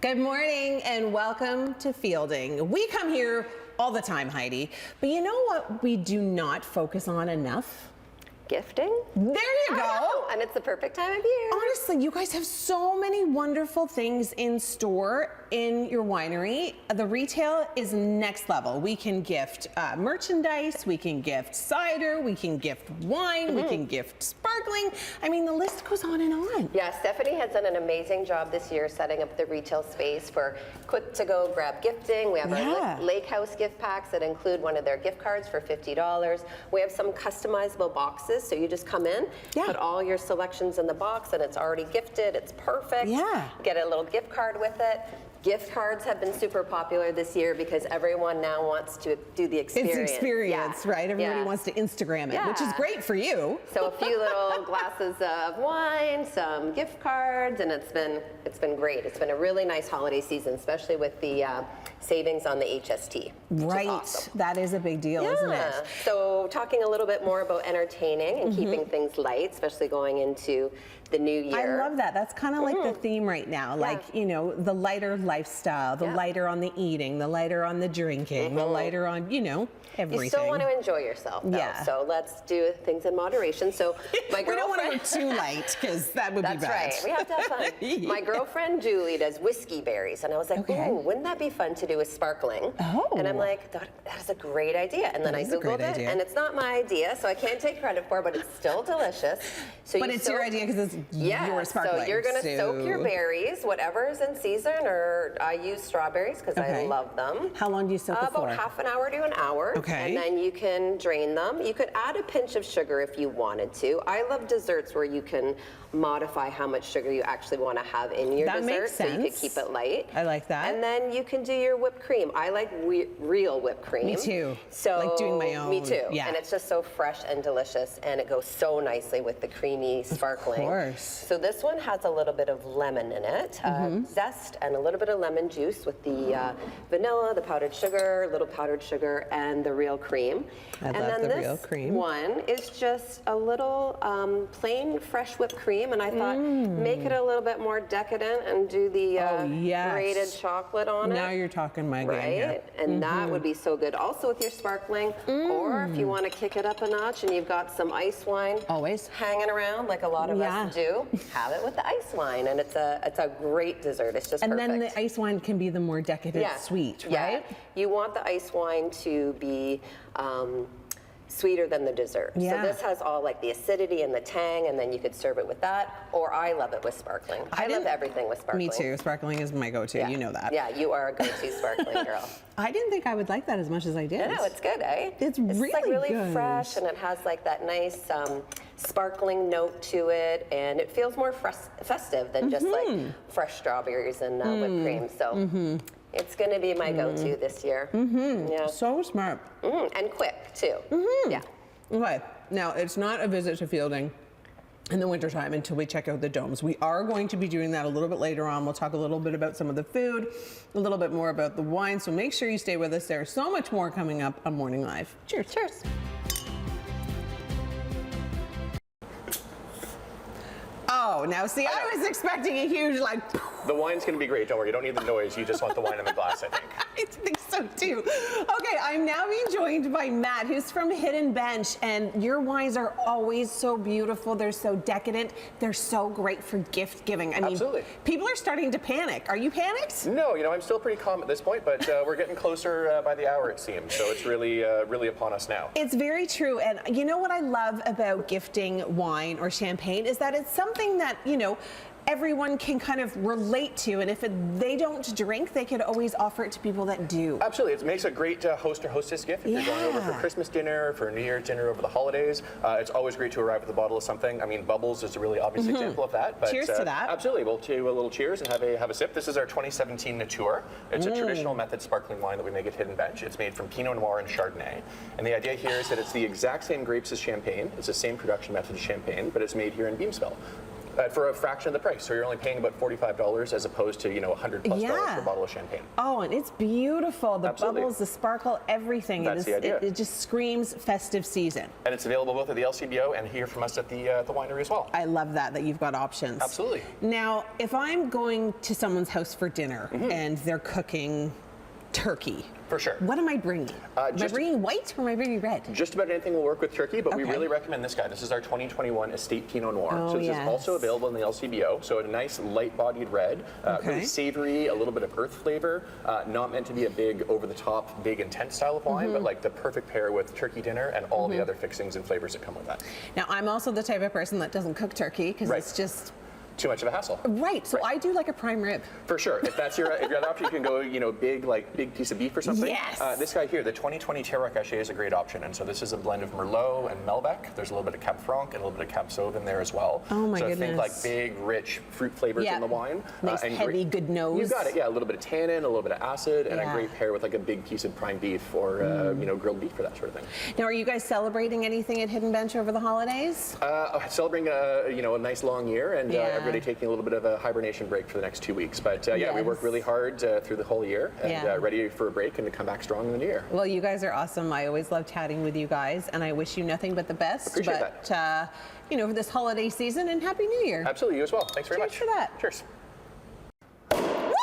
Good morning and welcome to Fielding. We come here all the time, Heidi, but you know what we do not focus on enough? Gifting. There you go. And it's the perfect time of year. Honestly, you guys have so many wonderful things in store in your winery. The retail is next level. We can gift merchandise, we can gift cider, we can gift wine, we can gift sparkling. I mean, the list goes on and on. Yeah, Stephanie has done an amazing job this year setting up the retail space for quick to go grab gifting. We have our Lake House gift packs that include one of their gift cards for $50. We have some customizable boxes. So you just come in, put all your selections in the box, and it's already gifted. It's perfect. Yeah. Get a little gift card with it. Gift cards have been super popular this year because everyone now wants to do the experience. It's experience, right? Everybody wants to Instagram it, which is great for you. So a few little glasses of wine, some gift cards, and it's been great. It's been a really nice holiday season, especially with the savings on the HST. Right, awesome. That is a big deal, isn't it? So talking a little bit more about entertaining and keeping things light, especially going into the new year. I love that. That's kind of like the theme right now. Like, you know, the lighter lifestyle, the lighter on the eating, the lighter on the drinking, the lighter on, you know, everything. You still want to enjoy yourself, though. Yeah. So let's do things in moderation. So my girlfriend... We don't want to go too light because that would be bad. That's right. We have to have fun. My girlfriend Julie does whiskey berries, and I was like, ooh, wouldn't that be fun to do with sparkling? Oh. And I'm like, that is a great idea. And then I Googled it, and it's not my idea, so I can't take credit for it, but it's still delicious. So but it's your idea because it's your sparkling. So you're going to soak your berries, whatever is in season, or I use strawberries because I love them. How long do you soak it for? About half an hour to an hour. Okay. And then you can drain them. You could add a pinch of sugar if you wanted to. I love desserts where you can modify how much sugar you actually want to have in your dessert. Makes sense. So you could keep it light. I like that. And then you can do your whipped cream. I like real whipped cream. Me too. So like doing my own. Me too. Yeah. And it's just so fresh and delicious, and it goes so nicely with the creamy sparkling. Of course. So this one has a little bit of lemon in it, zest, and a little bit of lemon juice with the vanilla, the powdered sugar, little powdered sugar, and the real cream. I love the real cream. One is just a little plain fresh whipped cream, and I thought make it a little bit more decadent and do the grated chocolate on it. Now you're talking my game here. And that would be so good. Also with your sparkling, or if you want to kick it up a notch and you've got some ice wine hanging around like a lot of us do, have it with the ice wine, and it's a great dessert. It's just perfect. And then the ice wine can be the more decadent sweet, right? You want the ice wine to be sweeter than the dessert. So this has all like the acidity and the tang, and then you could serve it with that, or I love it with sparkling. I love everything with sparkling. Me too. Sparkling is my go-to. You know that. Yeah, you are a go-to sparkling girl. I didn't think I would like that as much as I did. No, it's good, eh? It's really like really good. Fresh, and it has like that nice sparkling note to it, and it feels more festive than just like fresh strawberries and whipped cream. So it's going to be my go-to this year. Yeah. So smart. And quick too. Yeah. Okay. Now it's not a visit to Fielding in the wintertime until we check out the domes. We are going to be doing that a little bit later on. We'll talk a little bit about some of the food, a little bit more about the wine. So make sure you stay with us. There's so much more coming up on Morning Live. Cheers. Cheers. Oh, now see, I was expecting a huge like. The wine's going to be great. Don't worry. You don't need the noise. You just want the wine in the glass, I think. I think so too. Okay, I'm now being joined by Matt, who's from Hidden Bench, and your wines are always so beautiful. They're so decadent. They're so great for gift giving. I mean, people are starting to panic. Are you panicked? No, you know, I'm still pretty calm at this point, but we're getting closer by the hour, it seems. So it's really, really upon us now. It's very true. And you know what I love about gifting wine or champagne is that it's something that, you know, everyone can kind of relate to, and if they don't drink, they could always offer it to people that do. Absolutely, it makes a great host or hostess gift if you're going over for Christmas dinner, for New Year's dinner over the holidays. It's always great to arrive with a bottle of something. I mean, Bubbles is a really obvious example of that. But, cheers to that. Absolutely, we'll do a little cheers and have a sip. This is our 2017 Nature. It's a traditional method sparkling wine that we make at Hidden Bench. It's made from Pinot Noir and Chardonnay. And the idea here is that it's the exact same grapes as champagne. It's the same production method as champagne, but it's made here in Beamsville. for a fraction of the price. So you're only paying about $45 as opposed to, $100+ for a bottle of champagne. Oh, and it's beautiful. The Absolutely. bubbles, the sparkle, everything. That's the idea. It just screams festive season. And it's available both at the LCBO and here from us at the winery as well. I love that you've got options. Absolutely. Now, if I'm going to someone's house for dinner and they're cooking turkey, For sure. what am I bringing? Am I bringing white or am I bringing red? Just about anything will work with turkey, but we Okay. really recommend this guy. This is our 2021 Estate Pinot Noir. Oh, so this yes. is also available in the LCBO. So a nice light-bodied red, really savory, a little bit of earth flavor. Not meant to be a big, over-the-top, big, intense style of wine, but like the perfect pair with turkey dinner and all the other fixings and flavors that come with that. Now, I'm also the type of person that doesn't cook turkey because Right. it's just... Too much of a hassle. Right, so I do like a prime rib. For sure. If that's your other option, you can go, big piece of beef or something. Yes. This guy here, the 2020 Terroir Caché is a great option. And so this is a blend of Merlot and Malbec. There's a little bit of Cab Franc and a little bit of Cab Sauv in there as well. Oh my so goodness. think like big, rich fruit flavors in the wine. Nice, and heavy, good nose. You got it. Yeah, a little bit of tannin, a little bit of acid, and Yeah. a great pair with like a big piece of prime beef or grilled beef or that sort of thing. Now, are you guys celebrating anything at Hidden Bench over the holidays? Celebrating a nice long year and Yeah. everybody taking a little bit of a hibernation break for the next 2 weeks. But we Yes. work really hard through the whole year and Yeah. ready for a break and to come back strong in the new year. Well, you guys are awesome. I always love chatting with you guys, and I wish you nothing but the best. Appreciate but, for this holiday season, and Happy New Year. Absolutely, you as well. Thanks very Cheers much. for that. Cheers. Woo!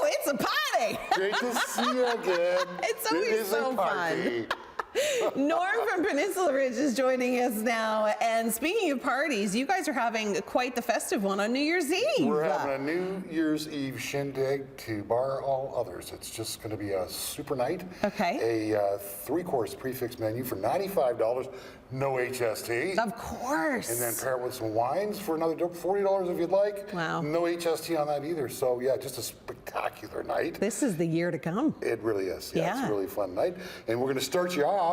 It's a party! Great to see you again. It's It always is a so party. fun. Norm from Peninsula Ridge is joining us now. And speaking of parties, you guys are having quite the festive one on New Year's Eve. We're having a New Year's Eve shindig to bar all others. It's just going to be a super night. Okay. A 3-course prefix menu for $95, no HST. Of course. And then pair it with some wines for another $40 if you'd like. Wow. No HST on that either. So yeah, just a spectacular night. This is the year to come. It really is. Yeah, Yeah. it's a really fun night. And we're going to start you off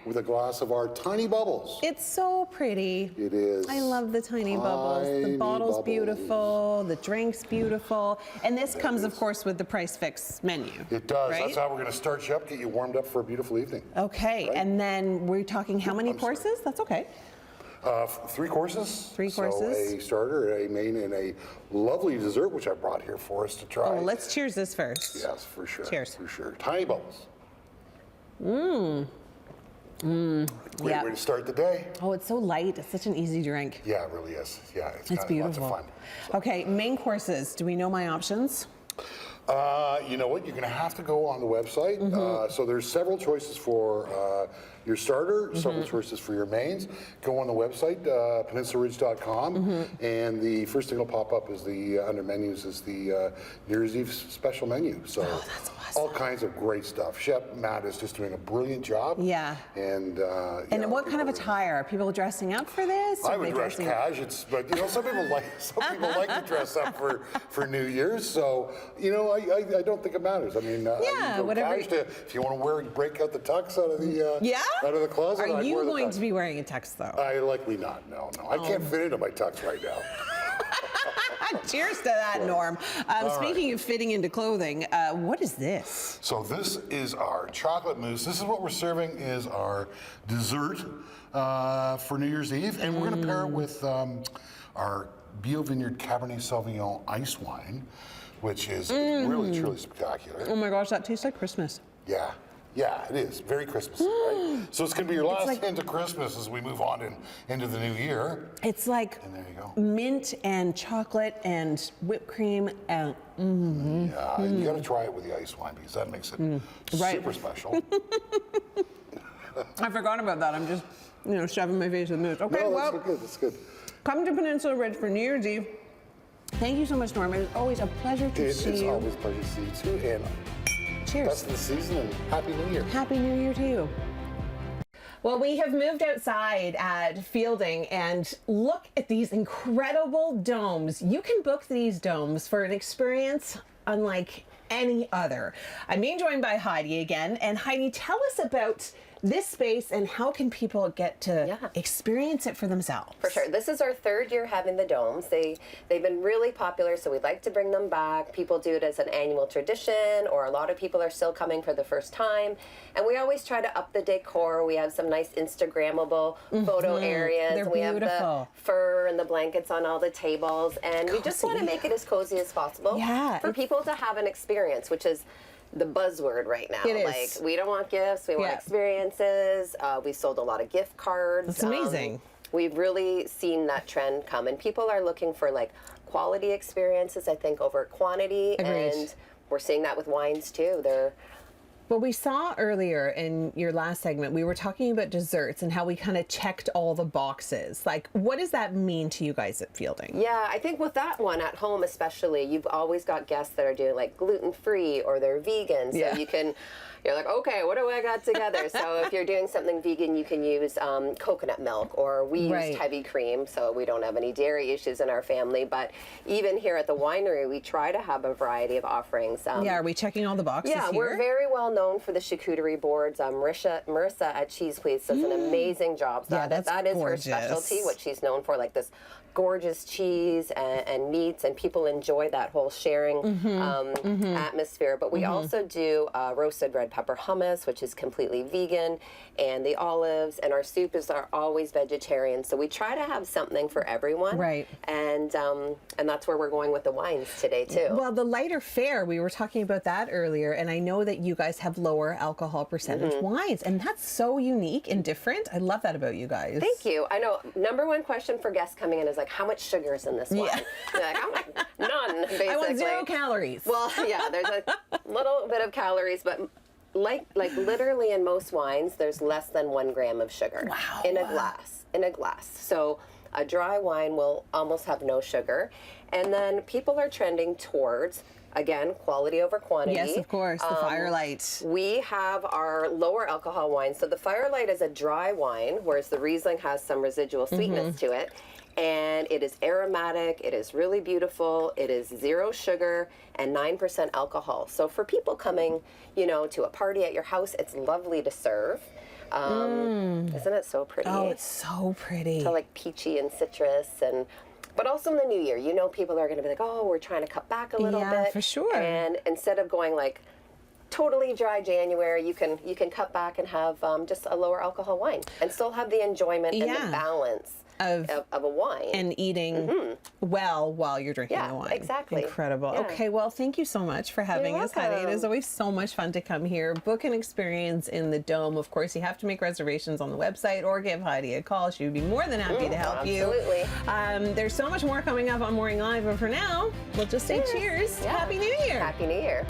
with a glass of our Tiny Bubbles. It's so pretty. It is. I love the tiny bubbles. The Tiny bottle's bubbles. beautiful. The drink's beautiful. And this comes, of course, with the price fix menu. It does. Right? That's how we're going to start you up, get you warmed up for a beautiful evening. Okay, Right? and then we're talking how many I'm sorry. courses? That's okay. 3 courses. 3 So courses. a starter, a main, and a lovely dessert, which I brought here for us to try. Oh, well, let's cheers this first. Yes, for sure. Cheers. For sure. Tiny Bubbles. Great Yeah. way to start the day. Oh, it's so light. It's such an easy drink. Yeah, it really is. Yeah, it's It's kind beautiful. of lots of fun. Okay, main courses. Do we know my options? You know what? You're going to have to go on the website. So there's several choices for your starter, several choices for your mains. Go on the website, peninsularidge.com, and the first thing that'll pop up is under menus is the New Year's Eve special menu. So that's awesome. all kinds of great stuff. Chef Matt is just doing a brilliant job. Yeah. And And what kind of attire? Are people dressing up for this? I Are they would dress dressing- cash, but some people like to dress up for New Year's. So I don't think it matters. I mean, Yeah, you go whatever. cash to, if you want to break out the tux out of the out of the closet. Are I'd you wear the going tux. to be wearing a tux though? I likely not. No. I can't fit into my tux right now. Cheers to that, Norm. Speaking of fitting into clothing, what is this? So this is our chocolate mousse. This is what we're serving is our dessert for New Year's Eve, and we're going to pair it with our Bio Vineyard Cabernet Sauvignon ice wine, which is really truly spectacular. Oh my gosh, that tastes like Christmas. Yeah, it is very Christmassy, right? So it's going to be your last like- hint of Christmas as we move on into the new year. It's like And there you go. mint and chocolate and whipped cream and Yeah, and you got to try it with the ice wine because that makes it Right. super special. I forgot about that. I'm just, shoving my face with mousse. Okay, No, well, that's good. That's good. come to Peninsula Ridge for New Year's Eve. Thank you so much, Norm. It's always a pleasure to It's see you. always a pleasure to see you too, and Cheers. best of the season and Happy New Year. Happy New Year to you. Well, we have moved outside at Fielding and look at these incredible domes. You can book these domes for an experience unlike any other. I'm being joined by Heidi again. And Heidi, tell us about this space and how can people get to experience it for themselves? For sure. This is our 3rd year having the domes. They've been really popular, so we'd like to bring them back. People do it as an annual tradition, or a lot of people are still coming for the first time. And we always try to up the decor. We have some nice Instagrammable photo areas. They're we have the beautiful. fur and the blankets on all the tables. And we just want to make it as cozy as possible for people to have an experience, which is the buzzword right now. It is. Like, we don't want gifts, we want experiences. We sold a lot of gift cards. That's amazing. We've really seen that trend come, and people are looking for like quality experiences, I think, over quantity. Agreed. And we're seeing that with wines too. Well, we saw earlier in your last segment, we were talking about desserts and how we kind of checked all the boxes. Like, what does that mean to you guys at Fielding? Yeah, I think with that one at home especially, you've always got guests that are doing like gluten-free or they're vegan. So you're like, okay, what do I got together? So if you're doing something vegan, you can use coconut milk, or we use heavy cream, so we don't have any dairy issues in our family. But even here at the winery, we try to have a variety of offerings. Are we checking all the boxes here? We're very well known for the charcuterie boards. Marissa at Cheese Please does an amazing job. So that is her specialty, what she's known for, like this gorgeous cheese and meats, and people enjoy that whole sharing atmosphere. But we also do roasted red pepper hummus, which is completely vegan, and the olives, and our soup are always vegetarian. So we try to have something for everyone. Right. And that's where we're going with the wines today too. Well, the lighter fare, we were talking about that earlier, and I know that you guys have lower alcohol percentage wines, and that's so unique and different. I love that about you guys. Thank you. I know number one question for guests coming in is like, how much sugar is in this wine? They're like, I'm like, none, basically. I want 0 calories. Well, yeah, there's a little bit of calories, but like literally in most wines, there's less than 1 gram of sugar in a glass. So a dry wine will almost have no sugar. And then people are trending towards, again, quality over quantity. Yes, of course, the Firelight. We have our lower alcohol wine. So the Firelight is a dry wine, whereas the Riesling has some residual sweetness to it. And it is aromatic, it is really beautiful, it is 0 sugar and 9% alcohol. So for people coming, to a party at your house, it's lovely to serve. Isn't it so pretty? Oh, it's so pretty. So like peachy and citrus, but also in the new year, people are going to be like, oh, we're trying to cut back a little bit. Yeah, for sure. And instead of going like totally dry January, you can cut back and have just a lower alcohol wine and still have the enjoyment and the balance of a wine. And eating well while you're drinking the wine. Exactly. Incredible. Yeah. Okay, well, thank you so much for having us, Hattie. It is welcome. always so much fun to come here. Book an experience in the Dome. Of course, you have to make reservations on the website or give Heidi a call. She would be more than happy to help you. Absolutely. There's so much more coming up on Morning Live, but for now, we'll just say cheers. Yeah. Happy New Year. Happy New Year.